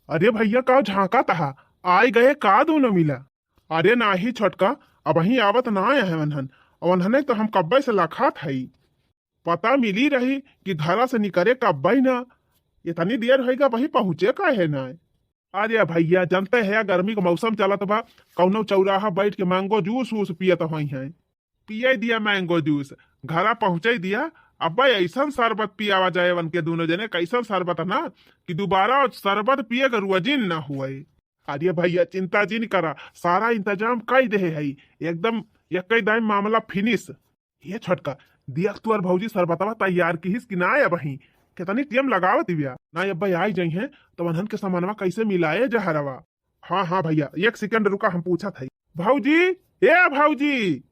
अरे भैया का झांका तहा आय गए का दोनों मिला। अरे नाही छोटका, अब वही आवत ना आए है वनहन। वनहने तो हम कब्बे से लखात हई। पता मिली रही कि घरा से निकले कब्बे ना। इतनी देर होगा वही पहुंचे का है ना। अरे भैया जानते हैं गर्मी का मौसम चलत बा। कौनो चौराहा बैठ के मैंगो जूस वूस पियत हुई है। पिए दिया मैंगो जूस, घरा पहुंचे दिया। अब भाई ऐसा शरबत पियावा जाए वन के दोनों जने, कैसा शरबत ना कि दोबारा शरबत पिए का रुअजिन ना हुए। अरे भैया चिंता जिन करा, सारा इंतजाम कर दे है एकदम। एक दाम मामला फिनिश। ये छोटका दिया तू और भौजी शरबतवा तैयार की कि ना है वही कितनी टीम लगावत बिया ना। अब भाई आई जाई है तो वनहन के सामानवा कैसे मिलाए जहरवा। हाँ हाँ भैया एक सेकंड रुका, हम पूछा था। भौजी ए भौजी।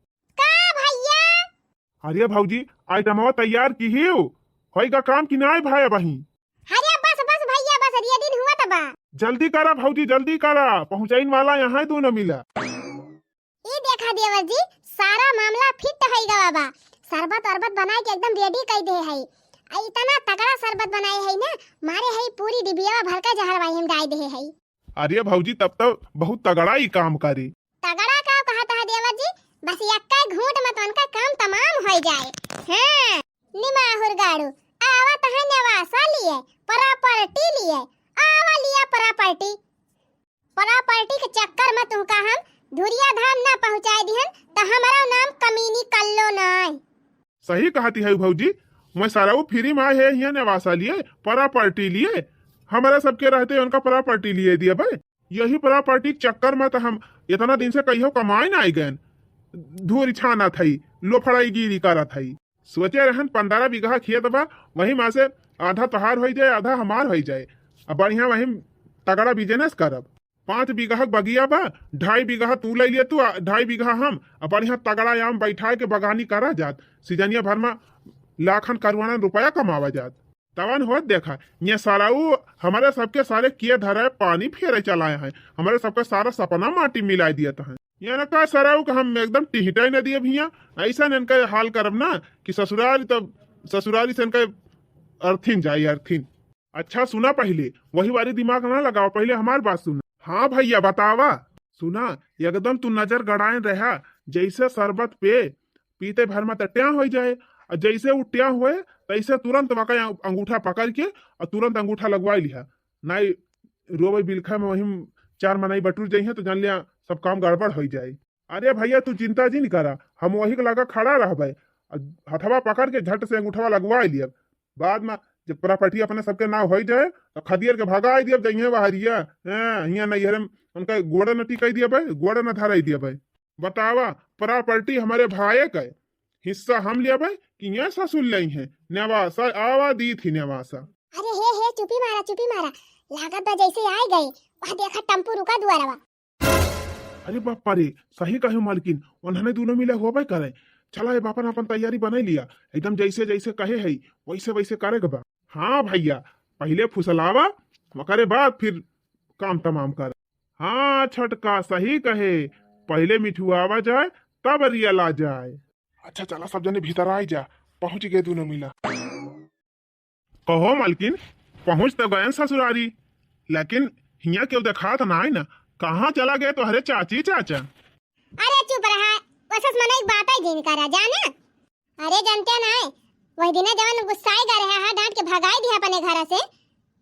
अरे भौजी आइटमवा तैयार की ही होएगा काम की ना भाई वही। अरे बस बस भैया बस ये दिन हुआ तबा। जल्दी करा भौजी जल्दी करा, पहुंचाइन वाला यहाँ दोनों मिला। ये देखा देवर जी सारा मामला फिट है बाबा। शरबत अरबत बनाए के एकदम रेडी कर दे है। इतना तगड़ा शरबत बनाए है ना, मारे है पूरी डिबिया भर का जहर वाई हम डाल दे है। अरे भौजी तब तो बहुत तगड़ा ही काम करी। तगड़ा का कहा था देवर जी, बस यक्का घूंट मत उनका काम तमाम हो जाए। हां निमा हुरगाड़ू आवा तह नवासा लिए प्रॉपर्टी लिए आवा लिया प्रॉपर्टी के चक्कर में तुमका हम धुरिया धाम ना पहुंचाए दिहन तो हमारा नाम कमीनी कल्लो नाय। सही कहती है भौजी, मैं सारा वो फ्री में है यहाँ नवासा लिए प्रॉपर्टी लिए। हमारे सबके रहते उनका प्रॉपर्टी लिए दिया भाई। यही प्रॉपर्टी चक्कर में तो हम इतना दिन से कहियो कमाए ना आई गए। धूरी छाना थई लोफड़ाई गिरी करा थई। सोचे रहन 15 बीघा खेत बा, वही में से आधा तहार हो जाए आधा हमार हो जाए। अब बढ़िया वही तगड़ा बिजनेस करब। 5 बीघा बगिया बा, 2.5 बीघा तू ले लिए तू 2.5 बीघा हम। अब बढ़िया तगड़ा आम बैठा के बगानी करा जात। सीजनिया भर में लाखन करोड़न रुपया कमावा जात। तवन होत देखा ये सारा हमारे सबके सारे किए धरे पानी फेरे चलाए हैं। हमारे सबके सारा सपना माटी मिलाई दिया है। ये न का सराऊ का हम एकदम टिहटाई न दिए भैया। ऐसा न इनका हाल करब ना कि ससुराली से इनका अर्थिन जाए अर्थिन। अच्छा सुना पहले वही वाली दिमाग ना लगाओ, पहले हमारी बात सुना। हाँ भैया बतावा। सुना एकदम तू नजर गड़ाए रहा, जैसे शरबत पे पीते भर में तट्या हो जाए और जैसे उट्या हुए तैसे तुरंत वका अंगूठा पकड़ के और तुरंत अंगूठा लगवा लिया। नहीं रोबे बिलखा में वही 4 मनाई बटूर जाइए तो जान लिया सब काम गड़बड़ हो जाए। अरे भैया तू चिंता जी नहीं करा, हम वही के लगा खड़ा रह हथवा पकड़ के झट से अंगूठा लगवा लिया। बाद में जब प्रॉपर्टी अपने सबके नाम हो जाए तो खदियर के भगा दिया जइए बहरिया। हिया नहीं हरम उनका गोड़ा न टिकाई दिया भाई, गोड़ा न धराई दिया भाई। बतावा प्रॉपर्टी हमारे भाई का हिस्सा हम लिया भाई कि यहाँ ससुर ली है नवासा आवा दी थी नवासा। अरे हे चुपी मारा लागत बा जैसे आ गए वहां देखा टेम्पो रुका दुआरवा। अरे बापा रे सही कहे मालकिन, उन्होंने दोनों मिले हो भाई करे। चला बापन अपन तैयारी बना लिया एकदम जैसे जैसे कहे है वैसे वैसे करेगा बा। हाँ भैया पहले फुसलावा मकरे बाद फिर काम तमाम कर। हाँ छटका सही कहे, पहले मिठुआवा जाए तब रियल आ जाए। अच्छा चला सब जने भीतर आ जा, पहुंच गए दोनों मिला। कहो मालकिन पहुंच तो गए ससुरारी, लेकिन हिया क्यों देखा तो ना है ना, कहाँ चला गए तो हरे चाची चाचा। अरे चुप रहा, वसस मने एक बात ही जिन करा जाना। अरे जानते ना वही दिन जवन गुस्साए गा रहे हां डांट के भगाई दिया अपने घर से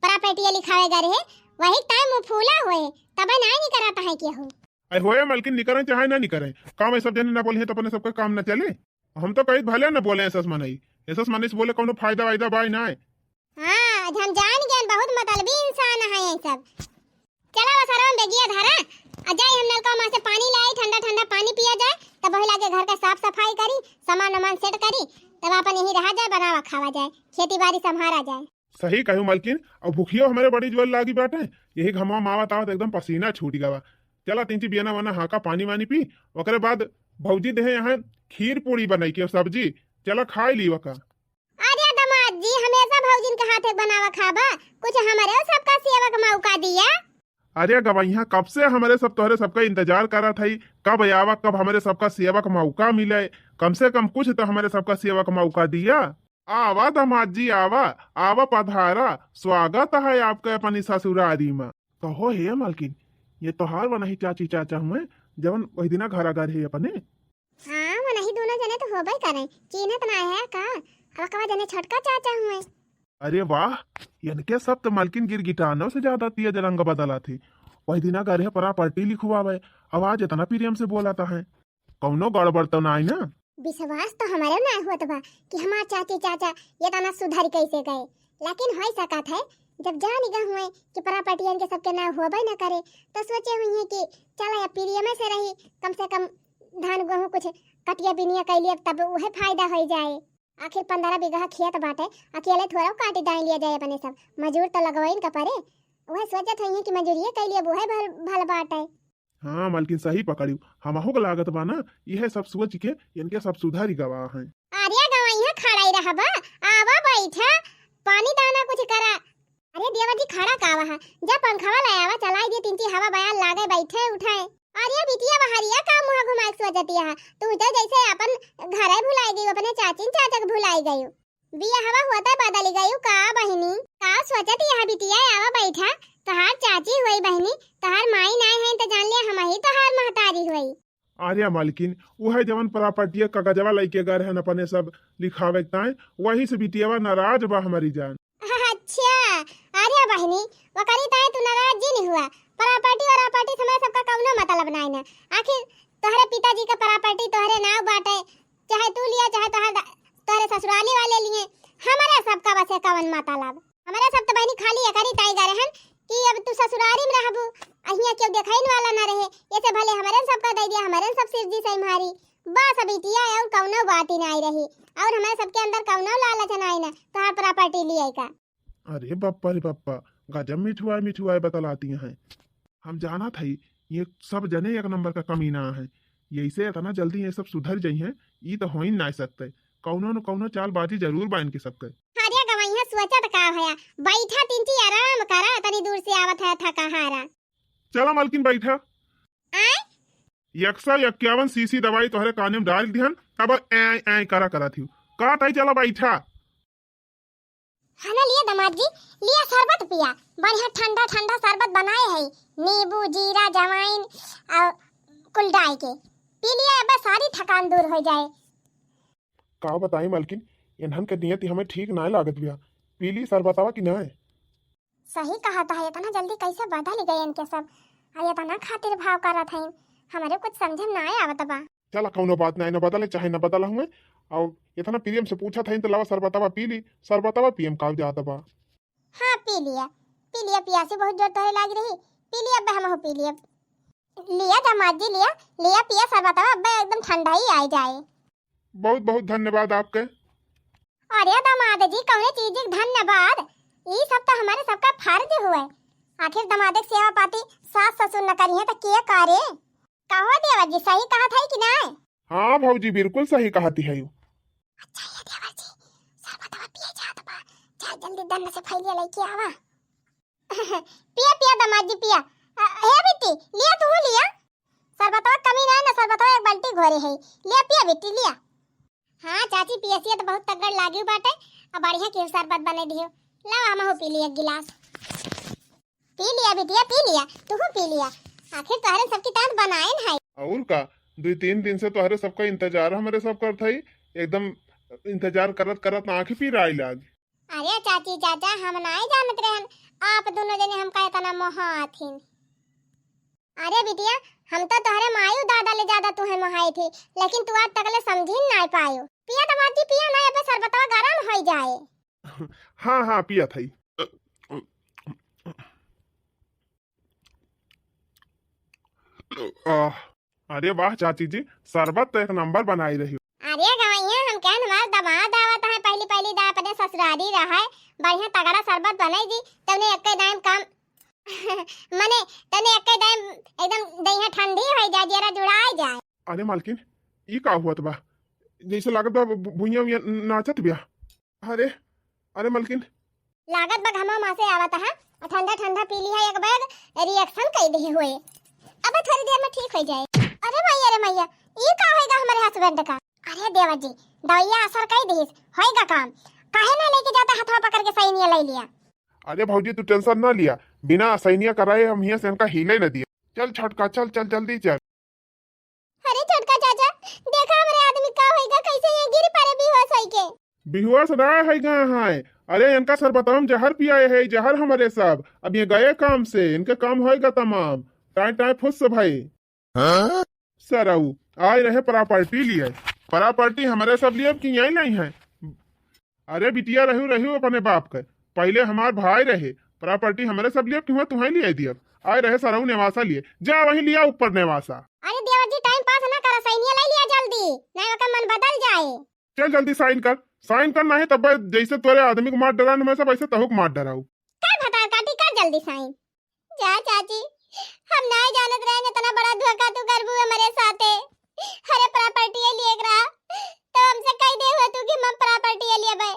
प्रॉपर्टी लिखावे गा रहे वही टाइम वो फूला होए तब ना नहीं कराता है के हो। अरे होए मालकिन निकरे चाहे ना निकरे काम है सब जने ना बोले तो अपने सबका काम ना चले। हम तो कहीं भले ना बोले ऐसा मनाई ऐसा मने से बोले कोनो फायदा वायदा बाई ना है। हां हम जान गए बहुत मतलबी इंसान है ये सब। चला वसरम बेगिया धारा आ जाए हम नलका में से पानी लाए, ठंडा ठंडा पानी पिया जाए तब वही लाके घर का साफ सफाई करी सामान वामान सेट करी तब अपन यही रहा जाए बनावा खावा जाए खेती बाड़ी संभाला जाए। सही कहूँ मालकिन, और भूखियो हमारे बड़ी जोर लागी बाटे यही घमा मावा तावत एकदम पसीना छूट गवा। चला 3 बियाना वना हाका पानी वानी पी ओकरे बाद भौजी दे यहाँ खीर पूरी बनाई के सब्जी चला खाई ली वका। अरे दामाद जी हमेशा भौजिन के हाथे बनावा खाबा, कुछ हमारे सबका सेवा का मौका दिया। अरे गवैया कब से हमारे सब तोहरे सबका इंतजार करा था, कब आवा कब हमारे सबका सेवा का मौका मिले, कम से कम कुछ तो हमारे सबका सेवा का मौका दिया। आवा दामाद जी आवा आवा पधारा, स्वागत है आपका अपनी ससुरारी में। कहो हे मालकिन, ये तोहार वही चाची चाचा हुए जवन वही दिना घर घर है अपने। हाँ वो नहीं दोनों जने तो होबे करे, चिन्हत ना है का। अब कवा जने छोटका चाचा हुए। अरे वाह, इनके सब तो मालकिन गिरगिटानों से ज्यादा तिया रंग बदला थी। वही दिना घर है प्रॉपर्टी लिखवावे, आवाज इतना प्रेम से बोलाता है, कौनो गड़बड़ तो ना आई ना। विश्वास तो हमारे ना होत बा कि हमार चाची चाचा ये तना सुधर कैसे गए, लेकिन हो सकत है जब जान गए हुए कि प्रॉपर्टी के सबके ना होबे ना करे तो सोचे हुए कि चला या प्रियम से रही, कम से कम धान गेहूं कुछ कटिया बिनिया कैलिए तब वह फायदा हो जाए। आखिर 15 बीघा खेत बाटे, अकेले थोड़ा काटी दाई लिया जाए अपने सब, मजूर तो लगवाइन का परे। वह सोचत है कि मजूरिया कैलिए वह भल बाटे। हाँ मालकिन सही पकड़ियो, हमहु के लागत बा ना, यह सब सोच के इनके सब सुधारी गवा है। आर्या गवाइया खड़ा ही रहबा, आवा बैठा पानी दाना कुछ करा। अरे देवर जी खड़ा कावा है, जब पंखवा लायावा चलाई दे, 3 हवा बयान लागे बैठे उठाए। आर्या बिटिया बहरिया का मुंह घुमाए सोचती है, तू तो जैसे अपन घरे भुलाई गई, अपने चाची चाचा के भुलाई गई। बिया हवा होता बदली गई का बहिनी, का सोचती है बिटिया आवा बैठा। तहार चाची हुई बहिनी, तहार माई नाय है तो जान लिया हम ही तहार महतारी हुई। आर्या मालकिन वह जवन प्रॉपर्टी कागजवा लेके गए हैं अपने सब लिखावे ताए, वही से बिटियावा नाराज बा हमारी जान। अच्छा आर्या बहिनी वो करी ताए तू नाराज जी नहीं हुआ। प्रॉपर्टी समय सबका कौनो मतलब नहीं ना। आखिर तोहरे पिताजी का प्रॉपर्टी तोहरे नाव बाटे, चाहे तू लिया चाहे तोहरे ससुराली वाले लिए, हमारे सबका बस कवन मतलब। हमारे सब तो बहनी खाली है करी ताई गए हैं कि अब तू ससुरारी में रहबू, अहिया क्यों देखाइन वाला ना रहे, ऐसे भले हमारे सबका दे दिया, हमारे सब सिरजी से मारी बस बिटिया और कौनो बात ही नहीं रही, और हमारे सबके अंदर कौनो लालच नहीं ना तोहार प्रॉपर्टी लिए का। अरे बप्पा रे बप्पा, गजब मिठुआई बतलाती हैं। हम जाना था ये सब जने एक नंबर का कमीना है, यही से इतना जल्दी ये सब सुधर जाई हैं, ये तो हो ही नहीं सकते। कौनो न कौनो चालबाजी जरूर बन के सकते। हारिया गवाइया सोचत का होया, बैठा तिंची आराम करा, तनी दूर से आवत है थका हारा। चला मालकिन बैठा। 151 सीसी दवाई तोहरे काने में डाल दिहन, अब ऐ करा थी का ताई, चला बैठा। खाना लिया दामाद जी, लिया शरबत पिया, बढ़िया ठंडा ठंडा शरबत बनाए है, नींबू जीरा जवाइन और कुल डाल के पी लिया, अब सारी थकान दूर हो जाए। का बताई मालकिन, इन्हन के नियत हमें ठीक ना लागत बिया, पीली शरबतवा की ना। सही कहा था, इतना जल्दी कैसे बदल गए इनके सब, और इतना खातिर भाव करत है, हमारे कुछ समझ में ना आवत बा। चला कौनो बात नहीं, न बदले चाहे न बदला हुए, और इतना प्रियम से पूछा था तो लावा शरबतवा पी ली, शरबतवा पियम का जाता बा। हाँ पी लिया प्यासी बहुत जोर तोहे लाग रही, पी लिया अब हम पी लिया। लिया दामाद जी लिया पिया शरबतवा, अब एकदम ठंडा ही आ जाए। बहुत बहुत धन्यवाद आपके। अरे दामाद जी कौने चीज के धन्यवाद, ये सब तो हमारे सबका फर्ज हुआ। आखिर दामाद की सेवा पाती सास ससुर न करी है तो क्या करे। कहो देवर जी सही कहा था कि ना? हाँ भाऊजी बिल्कुल सही कहती है। अच्छा ये देवर जी शरबतवा पिए जात बा, चल जल्दी दन से फैलिया लेके आवा। पिया दामाद जी पिया। हे बेटी लिया तू लिया शरबतवा, कमी ना ना, शरबतवा एक बाल्टी घोरे है, लिया पिया बेटी लिया। हाँ चाची पियसिया तो बहुत तगड़ लागी बाटे, अब बढ़िया के शरबत बने दियो, लाओ हम हो पी लिया गिलास। पी लिया बिटिया पी लिया, तू पी लिया, आखिर तोहरे सबकी तान बनाएन है। और का 2-3 दिन से तोहरे सबका इंतजार हमारे सब करत है, एकदम इंतजार करत आंखें पी राई लाग। अरे चाची चाचा हम नहीं जानत रहन, आप दोनों जने हमका इतना मोहाथिन। अरे बिटिया हम तो तोहरे मायू दादा ले ज्यादा तुहे मोहाई थी, लेकिन तू आज तक ले समझी नहीं पायो। पिया दामाद जी पिया ना, अब शरबतवा गरम हो जाए। हाँ पिया था। अरे वाह चाची जी, शरबत तो एक नंबर बनाई रही। अरे गवैया हम कहन हमार दामाद आवत है, पहली दा अपने ससुरारी रहा, बढ़िया तगड़ा शरबत बनाई दी, तने एक दाम काम मने तने एक दाम एकदम दहिया ठंडी हो जाए, जरा जुड़ाई जाए। अरे मालकिन ई का हुआ बा, जैसे लागत बा भुइया नाचत बिया। अरे मालकिन लागत बा घमा मां से आवत है, ठंडा ठंडा पी ली है, एक बैग रिएक्शन कई दे हुए, अब थोड़ी देर में ठीक हो जाए। अरे मैया ये का होएगा हमारे हस्बैंड का? अरे देवर जी दवाइया असर कई देस होएगा काम, काहे ना लेके जाता हथवा पकड़ के सही नहीं ले लिया। अरे भौजी तू टेंशन ना लिया, बिना सैनिया कराए हम यहाँ से इनका हिले न दिया। चल छोटका चल चल जल्दी चल। अरे छोटका चाचा, देखा हमारे आदमी का होएगा, कैसे ये गिर पड़े बेहोश होई के। बेहुआस ना है कहाँ है? अरे इनका सर बताओ जहर पियाए है, जहर हमारे सब। अब ये गए काम से, इनके काम होएगा तमाम। टाइम टाइम फुस भाई। हाँ? सर आए रहे प्रॉपर्टी लिए, प्रॉपर्टी हमारे सब लिए कि यही नहीं है। अरे बिटिया रहू रहू अपने बाप के, पहले हमार भाई रहे, प्रॉपर्टी हमारे सब लिए क्यों तुम्हें लिए दिया। आए रहे सरऊ नेवासा लिए, जा वही लिया ऊपर नेवासा। अरे देवर जी टाइम पास ना करो, सैनिया ले लिया जल्दी, नहीं का मन बदल जाए। चल जल्दी साइन कर, साइन करना है तब जैसे तोरे आदमी को मार डराने में सब वैसे तहुक मार डराऊ। काय भटा काटी कर जल्दी साइन। जा चाची, हम नहीं जानत रहे इतना बड़ा धोखा तू करबू हमारे साथे। अरे प्रॉपर्टी लिए रहा तो हमसे कह दे हो तू कि हम प्रॉपर्टी लिए भाई।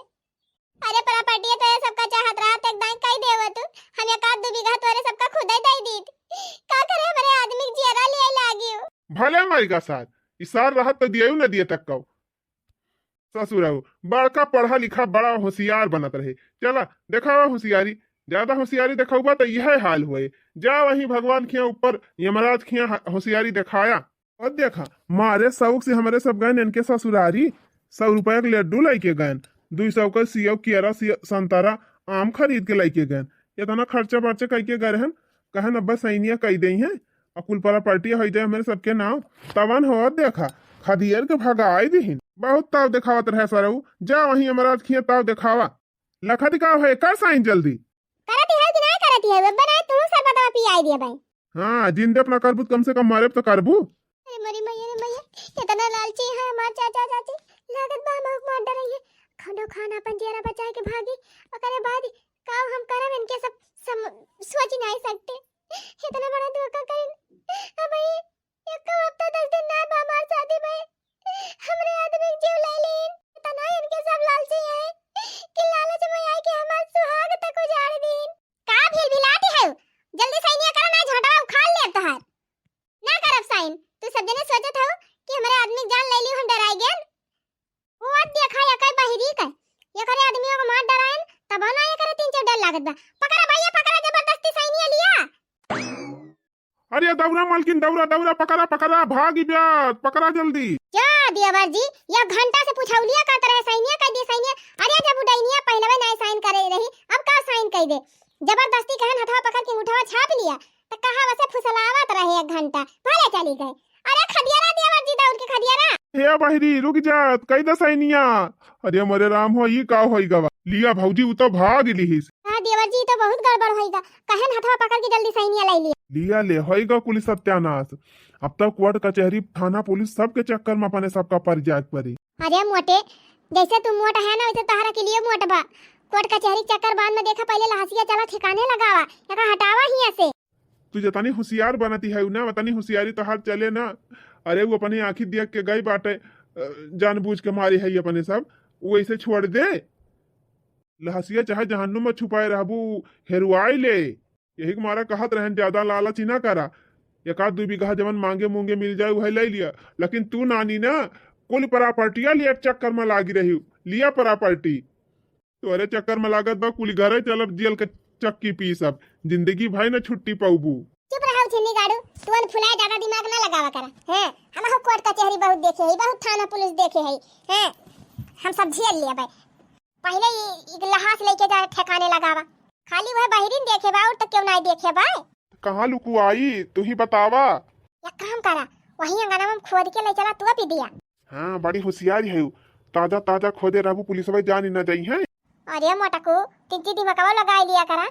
अरे प्रॉपर्टी तो सबका चाहत रहा तो एकदम कह दे हो तू, हम एक आध 2 बीघा तोरे सबका खुद ही दे दी। का करे हमारे आदमी जियरा लिए लागियो। भले हमारी का साथ इसार राहत तो दिए न दिए तक कहो। ससुर बड़का पढ़ा लिखा बड़ा होशियार बनत रहे, चला देखावा होशियारी। ज्यादा होशियारी दिखाऊबा तो यह हाल हुए। जा वही भगवान खिया ऊपर यमराज खिया होशियारी दिखाया। और देखा मारे शौक से हमारे सब गए इनके ससुरारी 100 रुपया के लड्डू लेके गए, 200 का सेव केरा संतरा आम खरीद के लेके गए। इतना खर्चा बर्चा करके गए हैं, कहन अब्बा सैनिया कह दी है अकुल प्रॉपर्टी हो जाए हमारे सबके नाम। तवन हो देखा खदियर के भगाई दीन, बहुत ताव दिखावत रहे सरऊ। जा वही यमराज खिया ताव दिखावा, लखा दिखाव है कर साइन जल्दी। करती है कि नहीं करती है, बनाए तू सब बता पी आई दिया भाई। हाँ जिंदे अपना करबू कम से कम मारे तो करबू। अरे मरी मैया रे मैया, इतना लालची है हमार चाचा चाची, लागत बा हम मार डर रही है। खाना खाना अपन जेरा बचा के भागी, ओकरे बाद का हम करब इनके सब सोच नहीं सकते। इतना बड़ा धोखा कर अब एक हफ्ता 10 दिन ना बा हमार शादी में हमरे आदमी जीव ले लीन। इतना इनके सब लालची है कि लालच में आई कि हमार सुहाग तक उजाड़ दीन। का भिलभिलाती है, जल्दी सैनिया करा ना झटवा उखाड़ ले तोहार। ना करब साइन, तू सब जने सोचत हो कि हमारे आदमी जान ले लियो हम डराई गेन। वो देखा या कई बहिरी का ये करे आदमियों को मार डराएन तब ना ये करे 3-4 डर लागत बा। पकड़ा भैया पकड़ा, जबरदस्ती सैनिया लिया। अरे दौरा मालकिन दौरा दौरा, पकड़ा पकड़ा भागी ब्याज, पकड़ा जल्दी। जा देवर जी, या घंटा से पूछौलिया करत रहे सैनिया कह दे सैनिया। अरे जब उडैनिया पहलवे नहीं साइन करे रही, अब का साइन कह दे। जबरदस्ती कहन हथवा पकड़ के मुठवा छाप लिया तो कहा वैसे फुसलावत रहे 1 घंटा, भले चली गए। अरे खदियारा देवर जी दौड़ के खदियारा। हे बहिरी रुक जा, कई द सैनिया। अरे मरे राम हो ये का होई गवा लिया भौजी उ तो भाग लिहिस। हां देवर जी तो बहुत गड़बड़ होईगा, कहन हथवा पकड़ के जल्दी सैनिया ले लिया। लिया ले होईगा कुल सत्यानाश। अब तक कोर्ट कचहरी थाना पुलिस सबके चक्कर में अपने सबका पर जाग पड़ी। अरे मोटे, जैसे तुम मोटा है ना वैसे तहरा के लिए मोटा बा। कोर्ट कचहरी चक्कर बाद में देखा पहले लहसिया चला ठिकाने लगावा, या हटावा ही ऐसे। तू जतनी होशियार बनती है ना, वतनी होशियारी तो हाथ चले ना। अरे वो अपनी आंखी देख के गई बाटे, जानबूझ के मारी है अपने सब, वो ऐसे छोड़ दे। लहसिया चाहे जहन्नुम में छुपाए रहबू हेरुआई ले। यही मारा कहत रहन ज्यादा लालच ना करा, 1-2 बीघा जवन मांगे मूंगे मिल जाए वही ले लिया। लेकिन तू नानी ना कुल प्रॉपर्टियां लिए चक्कर में लागी रही, लिया प्रॉपर्टी तोरे चक्कर में लागत बा कुल घरे चलब जेल के चक्की पी सब, जिंदगी भाई ना छुट्टी पाऊबू। चुप रहो छिन्नी गाड़ू, तुन फुलाए ज्यादा दिमाग ना लगावा करा। हैं हम हो कोर्ट कचहरी बहुत देखे है, बहुत थाना पुलिस देखे है। हैं हम सब झेल लिया भाई, पहले एक लहास लेके जा ठिकाने लगावा। खाली वह बहिरीन देखे बा और तो क्यों नहीं देखे भाई। कहाँ लुकू आई तू ही बतावा। या काम करा वही अंगना में खोद के ले चला तू पी दिया। हाँ बड़ी होशियारी है, ताजा ताजा खोदे रहबू पुलिस भाई जान ही न जाई है। अरे मोटकू टिक्की दिमागवा लगाई लिया करा,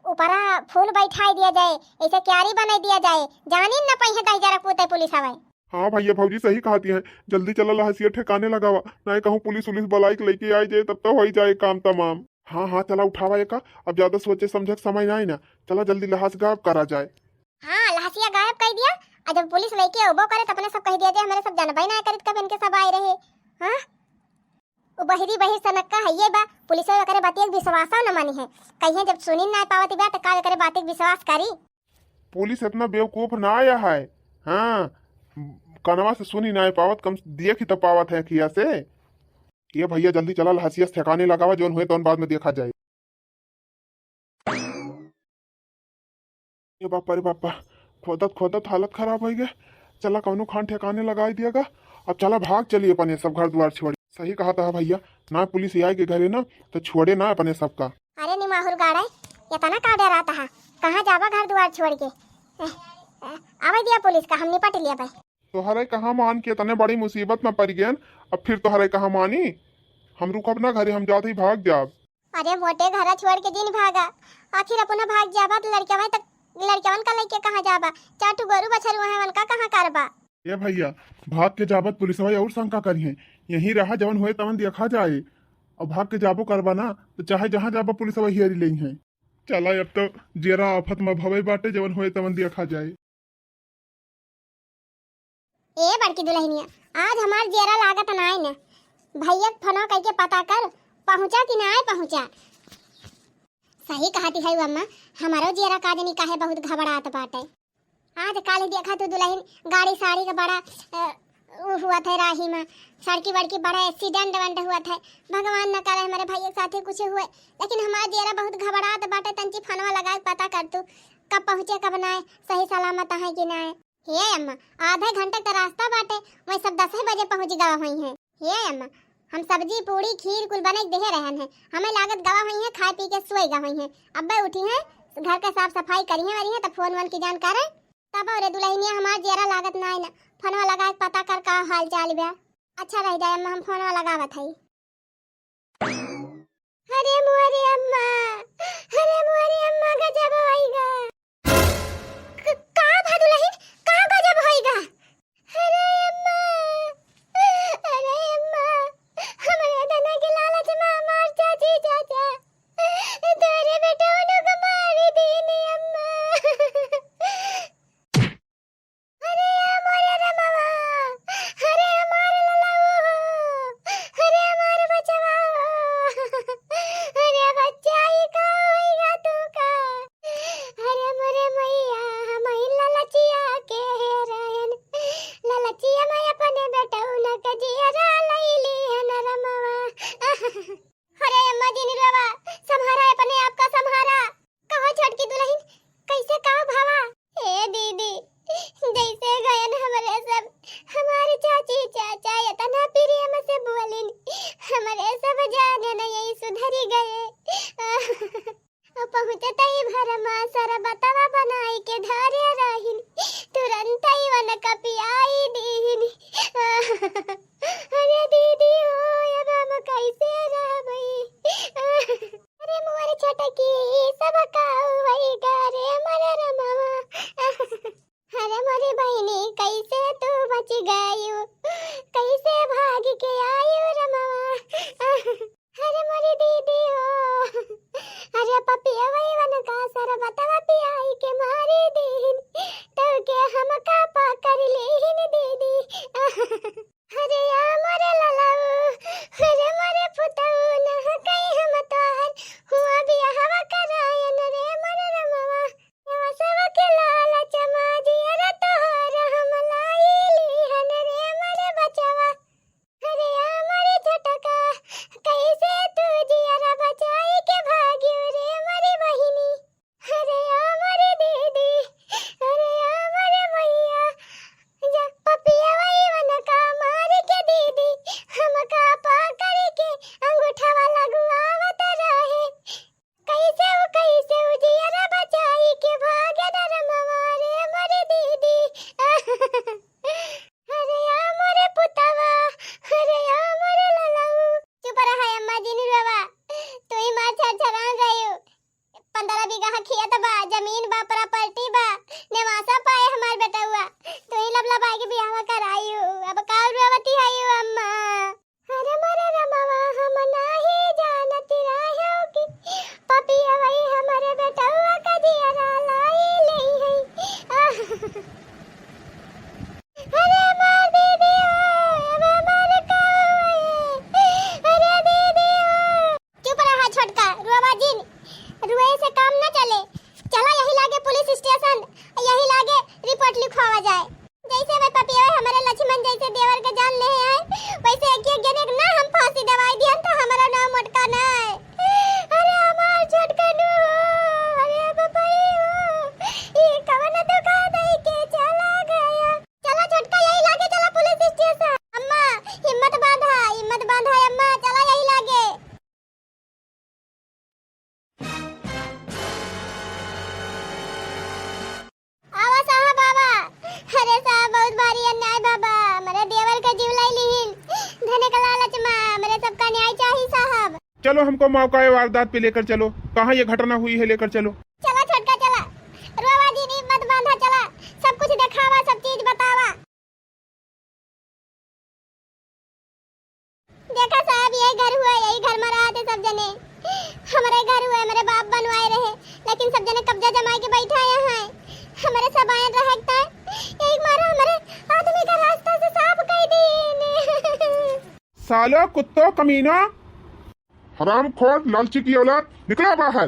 ऊपरा फूल बैठाई दिया जाए, ऐसे क्यारी बनाई दिया जाए, जानी न पहिए दई जरा पूते पुलिस हवे। हाँ भैया भौजी सही कहती हैं, जल्दी चला लहसिया ठिकाने लगावा, नहीं कहूँ पुलिस बाइक लेके आई जाए तब तो हो ही जाए काम तमाम। हाँ हाँ चला उठावा एक, अब ज्यादा सोचे समझे समय नहीं ना, चला जल्दी लहास गायब करा जाए। हाँ लहसिया गायब कर दिया, और जब पुलिस लेके ओबो करे तो अपने सब कह दिया जाए हमारे सब जानबई ना करित कब इनके सब आए रहे। हाँ वो बहिरी बहिर सनक्का है ये बा, पुलिस करे बात एक विश्वास न मानी है, कहीं जब सुनी ना पावती बा तो का करे बात एक विश्वास करी। पुलिस इतना बेवकूफ ना आया है। हाँ कनवा से सुनी ना पावत, कम देख ही तो पावत है किया से। ये भैया जल्दी चला लहसिया ठिकाने लगावा, जोन हुए तो बाद में देखा जाए। ये बापा रे बापा, खोदत खोदत हालत खराब हो गया। चला कौनो खान ठिकाने लगा दिएगा। अब चला भाग चलिए अपने सब घर द्वार छोड़। सही कहा था भैया, ना पुलिस आए के घरे ना तो छोड़े ना अपने सबका। अरे नी माहुर गाड़ा ये तना का डराता है, कहाँ जाबा घर द्वार छोड़ के। आवे दिया पुलिस का, हम निपट लिया भाई। तोहरे कहाँ मान के तने बड़ी मुसीबत में पड़ गए। अब फिर तोहरे कहाँ मानी, हम रुकब ना घरे, हम जाते ही भाग जाब। अरे मोटे घर छोड़ के दिन भागा, आखिर अपना भाग जाबा तो लड़कियां तक लड़कियां का लेके कहाँ जाबा। चाटू गरु बछरू है उनका कहाँ करबा। ये भैया भाग के जाबत पुलिस भाई और शंका करिए, यही रहा जवन हुए तवन देखा जाए। और भाग के जाबो करबा ना तो चाहे जहाँ जाबा पुलिस भाई हियरी ले हैं। चला अब तो जेरा आफत में भवे बाटे, जवन हुए तवन देखा जाए। ए बड़की दुल्हनिया, आज हमार जेरा लागत ना है न, भैया फोनो कह के पता कर पहुंचा कि ना पहुंचा। सही कहती है अम्मा, हमारो जेरा काजनी काहे बहुत घबरात बाटे। आज काल देखा तो दुल्हन गाड़ी साड़ी का बड़ा हुआ था राही में, सड़की वड़की बड़ा एक्सीडेंट वंट हुआ था। भगवान न करे हमारे भैया के साथ कुछ हुए, लेकिन हमारा जेरा बहुत घबरात बाटे। तंची फोनवा लगा पता कर तू कब पहुंचे कब ना, सही सलामत है कि ना। हे अम्मा आधे घंटे का रास्ता बाटे, वही सब 10 बजे पहुंच गवा हुई हैं। हे अम्मा हम सब्जी पूरी खीर कुल बने दे रहन है, हमें लागत गवा हुई है, खाए पी के सोई गवा हुई है। अब उठी है घर का साफ सफाई करी है तो फोन वन की जानकार है। तब और दुल्हनिया हमार जेरा लागत ना है ना, फोनवा लगा के पता कर का हाल चाल बा। अच्छा रह जाए अम्मा, हम फोनवा लगावत हई। अरे मोरे अम्मा, अरे मोरे अम्मा गजब होइगा। का भा दुल्हन का गजब होइगा। अरे अम्मा, अरे अम्मा हमारे धना के लालच में हमार चाची चाचा तोरे बेटा उनु को मारी दीनी अम्मा। अरे हमारे रमवा, अरे हमारे ललाऊ, अरे हमारे बचवा, अरे बच्चा ही का होइगा तू का। अरे मोरे मैया हम ललचिया के रहन, ललचिया मैं अपने बेटा उन के जिया लईली हन रमवा। अरे अम्मा जी निरवा संभारा अपने आप का संभारा। कहो छटकी दुल्हन कैसे कहो भावा। ए दीदी जैसे गयन हमारे सब हमारे चाची चाचा इतना प्रेम से बोलिन, हमारे सब जाने न यही सुधरी गए। पहुंचते ही भरमा सारा बतावा बनाई के धारे रहिन, तुरंत ही वन का पियाई दीन। अरे दीदी हो अब हम कैसे रहबई। अरे मोरे छटकी सब का वही करे मरे रमावा। अरे मोरी बहनी कैसे तू बच गई, कैसे भाग के आई रमावा। अरे मोरी दीदी हो, अरे पपिया वही वन का सर बतावा पियाई के मारी दीन, तो के हम का पकड़ लीन दीदी। अरे या मोरे ललाऊ, अरे मोरे पुतऊ न कहीं हम तोहर हुआ भी हवा करायन रे मोरे रमावा। या सब के लाल चमा जिया तोहर हम लाईली हन रे मोरे बचवा। अरे या मोरे झटका कैसे तू जिया बचाई के भागियो रे मोरी बहिनी। अरे या मोरे दीदी, अरे या मोरे मैया, जा पपिया वही वन का मार के दीदी हम का पकड़ के अंगूठावा लगवावत रहे। कैसे वो जिया बचाई के भागे रमवा रे मोरे दीदी। अरे या मोरे पुतवा, अरे या मोरे ललाऊ। चुप रहा अम्मा जी निरवा, तू ही मार छरछरा गयो। 15 बीघा खेत बा, जमीन बा, प्रॉपर्टी बा, नेवासा पाए हमार बेटा हुआ, तू ही लबलबाई के बियाह कराई। अब का रुवती है अम्मा। अरे मोरे रमवा हम नाही जानती रहो कि पपिया वही हमारे बेटा हुआ का जिया लाई ले है। अरे मार दीदी हो, अब मार का अरे दीदी हो। चुप रहा छोटका रुआ जिन, रुए से काम न चले। चला यही लागे पुलिस स्टेशन, यही लागे रिपोर्ट लिखवावा जाए। जैसे वे पपिया हमारे लक्ष्मण जैसे देवर चलो हमको मौका वारदात पे लेकर चलो, कहाँ ये घटना हुई है लेकर चलो। चला छोटका चला, रोवा दीदी मत बांधा, चला सब कुछ दिखावा, सब चीज बतावा। देखा साहब यही घर हुआ, यही घर में रहा थे सब जने। हमारे घर हुआ, मेरे बाप बनवाए रहे, लेकिन सब जने कब्जा जमा के बैठा यहाँ है। हमारे सब आए रहता है, एक मारा हमारे आदमी का रास्ता से साफ कर दी। सालो कुत्तो कमीना, हरामखोर लालची की औलाद, निकला बाहर।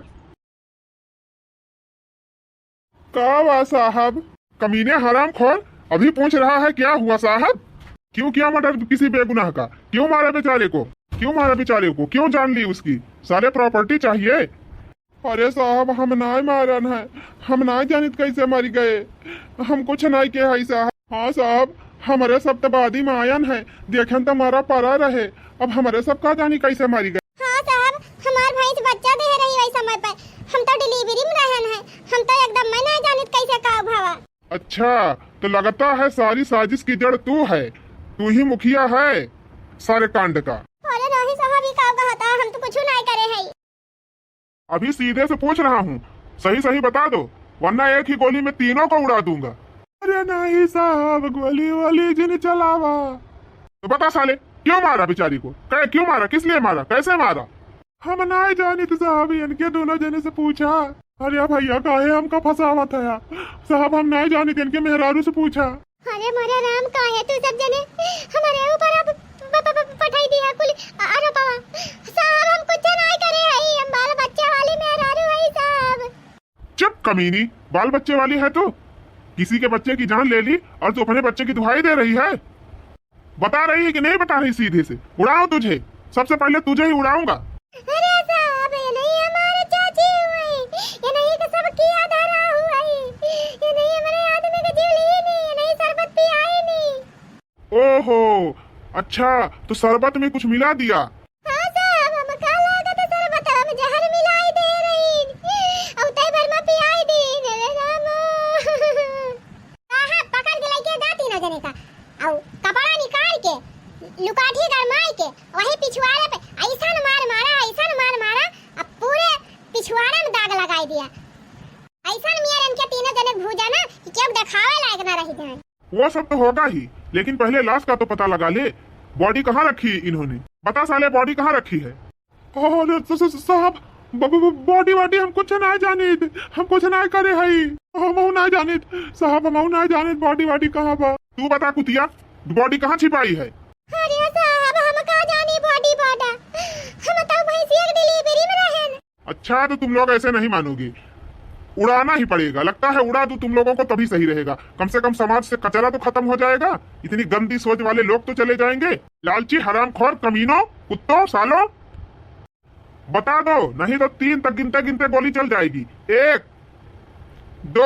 का हुआ साहब? कमीने हरामखोर, अभी पूछ रहा है क्या हुआ साहब? क्यों किया मर्डर किसी बेगुनाह का? क्यों मारा बेचारे को? क्यों मारा बेचारे को? क्यों जान ली उसकी? सारे प्रॉपर्टी चाहिए? अरे साहब हम ना मारन है, हम ना जानित कैसे मर गए, हम कुछ नहीं किया है साहब। हाँ साहब हमारे सब तबादी में आयन है, देखें तो हमारा परा रहे, अब हमारे सब का जानी कैसे मारी गए। हाँ साहब हमार भैंस बच्चा दे रही है समय पर, हम तो डिलीवरी में रहन है, हम तो एकदम मैं नहीं जानित कैसे का भावा। अच्छा तो लगता है सारी साजिश की जड़ तू है, तू ही मुखिया है सारे कांड का। अरे नहीं साहब ये का कहता, हम तो कुछ नहीं करे हैं। अभी सीधे से पूछ रहा हूँ, सही सही बता दो, वरना एक ही गोली में तीनों को उड़ा दूंगा। अरे नहीं साहब गोली वाली जिन चलावा। तो बता साले क्यों मारा बेचारी को? क्यों मारा? किस लिए मारा? कैसे मारा? हम नहीं जानी तो साहब, इनके दोनों जने से पूछा। अरे भैया काहे हमका फंसावा था साहब, हम नहीं जानी, इनके मेहरारू से पूछा। अरे मोरे राम काहे तू सब जने हमारे ऊपर अब पठाई दिया कुल। अरे बाबा साहब हम कुछ नहीं करे हैं, हम बाल बच्चे वाली मेहरारू है साहब। चुप कमीनी, बाल बच्चे वाली है तू? किसी के बच्चे की जान ले ली और तू अपने बच्चे की दुहाई दे रही है। बता रही है कि नहीं बता रही? सीधे से उड़ाऊं तुझे, सबसे पहले तुझे ही उड़ाऊंगा। अरे साहब ये नहीं हमारे चाची हुए, ये नहीं कि सब किया धरा हुआ है, ये नहीं हमारे आदमी का जीव लिए नहीं, ये नहीं शरबत पिया ही नहीं। ओहो अच्छा, तो शरबत में कुछ मिला दिया? हाँ साहब हम का लागत शरबत में जहर मिलाई दे रही और तय भर में पियाई दी। अरे राम हां पकड़ के लेके जाती ना जने का और कपड़ा निकाल के लुकाठी गरमाई के वही पिछवाड़े पे ऐसा मार मारा, अब पूरे पिछवाड़े में दाग लगाई दिया। ऐसा मियां इनके तीनों जने भूजा ना कि जब दिखावे लायक ना रही जाए। वो सब तो होगा ही, लेकिन पहले लाश का तो पता लगा ले, बॉडी कहाँ रखी इन्होंने? बता साले बॉडी कहाँ रखी है? साहब बॉडी वाडी हम कुछ नहीं जाने, हम कुछ नहीं करे हई, हम नहीं जाने साहब, हम नहीं जाने बॉडी वाडी कहाँ बा। तू बता कुतिया बॉडी कहाँ छिपाई है? अरे साहब हम का जानी बॉडी बाटा, हम तो भैंसिया की डिलीवरी में रहन। अच्छा तो तुम लोग ऐसे नहीं मानोगे, उड़ाना ही पड़ेगा। लगता है उड़ा दूं तुम लोगों को तभी सही रहेगा, कम से कम समाज से कचरा तो खत्म हो जाएगा, इतनी गंदी सोच वाले लोग तो चले जाएंगे। लालची हरामखोर कमीनों कुत्तों सालों, बता दो नहीं तो 3 तक गिनते गिनते गोली चल जाएगी। 1 2।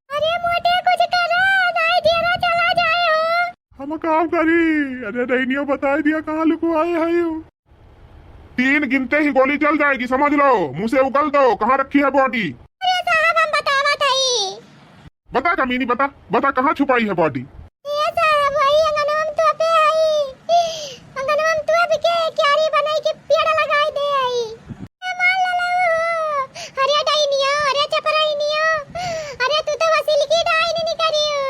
अरे मोटे कुछ करो, नहीं तेरा चला जाए हो। हम काम करी, अरे नहीं बता दिया कहाँ लुकवाए है। 3 गिनते ही गोली चल जाएगी, समझ लो, मुंह से उगल दो कहाँ रखी है बॉडी। अरे साहब हम बतावा थई। बता कमीनी बता, बता कहाँ छुपाई है बॉडी? ये साहब वही अंगनवा में तो पे आई, अंगनवा में तो पे के क्यारी बनाई के पेड़ लगाई दे आई। मान लो अरे डाइनिया, अरे चपराइनिया, अरे तू तो वसील की डाई नहीं करियो,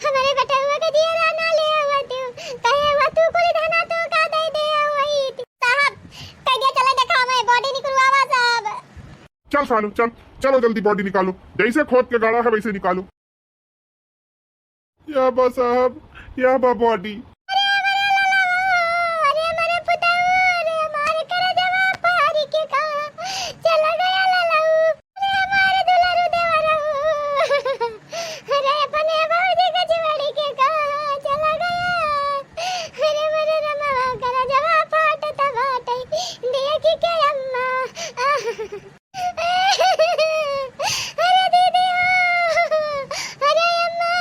हमारे बेटा हुआ के दिया ना ले हुआ तू कहे हुआ तू कोई धना तो का दे दे वही साहब कहिए चले दिखावे बॉडी निकलवावा साहब। चल सालो चल, चलो जल्दी बॉडी निकालो, जैसे खोद के गाड़ा है वैसे निकालो। या बा साहब, या बा बॉडी। अरे मेरे पुताऊ, अरे हमारे कर जवा पारी के का चला गया ललाऊ, अरे हमारे दुलारू देवराऊ, अरे अपने बाबूजी का चिवड़ी के का चला गया, अरे मेरे रमवा कर जवा पाट तबाटे देख के अम्मा, अरे दीदी अरे अम्मा।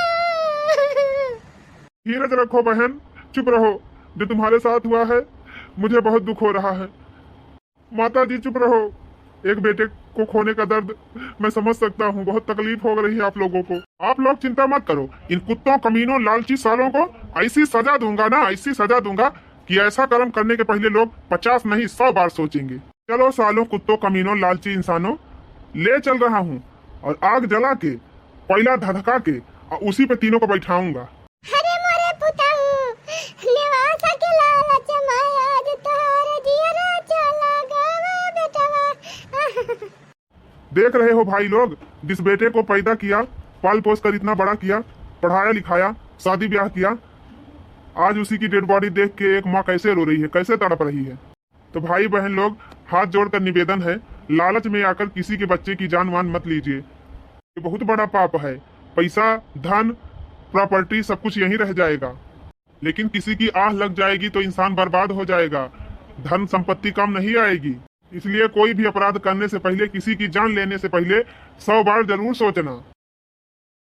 धीरज रखो बहन, चुप रहो, जो तुम्हारे साथ हुआ है मुझे बहुत दुख हो रहा है। माता जी चुप रहो, एक बेटे को खोने का दर्द मैं समझ सकता हूँ, बहुत तकलीफ हो रही है आप लोगों को। आप लोग चिंता मत करो, इन कुत्तों कमीनों लालची सालों को ऐसी सजा दूंगा ना, ऐसी सजा दूंगा कि ऐसा कर्म करने के पहले लोग 50 नहीं 100 बार सोचेंगे। चलो सालों कुत्तों कमीनों लालची इंसानों, ले चल रहा हूँ और आग जला के कोयला धधका के और उसी पे तीनों को बैठाऊंगा। अरे मोरे पुताऊ नेवासा के लालच माया आज तार दियरा चला गवा बेटवा। देख रहे हो भाई लोग, जिस बेटे को पैदा किया, पाल पोस कर इतना बड़ा किया, पढ़ाया लिखाया, शादी ब्याह किया, आज उसी की डेड बॉडी देख के एक माँ कैसे रो रही है, कैसे तड़प रही है। तो भाई बहन लोग, हाथ जोड़कर निवेदन है, लालच में आकर किसी के बच्चे की जान मान मत लीजिए। ये बहुत बड़ा पाप है। पैसा, धन, प्रॉपर्टी सब कुछ यहीं रह जाएगा, लेकिन किसी की आह लग जाएगी तो इंसान बर्बाद हो जाएगा। धन संपत्ति कम नहीं आएगी। इसलिए कोई भी अपराध करने से पहले, किसी की जान लेने से पहले 100 बार जरूर सोचना।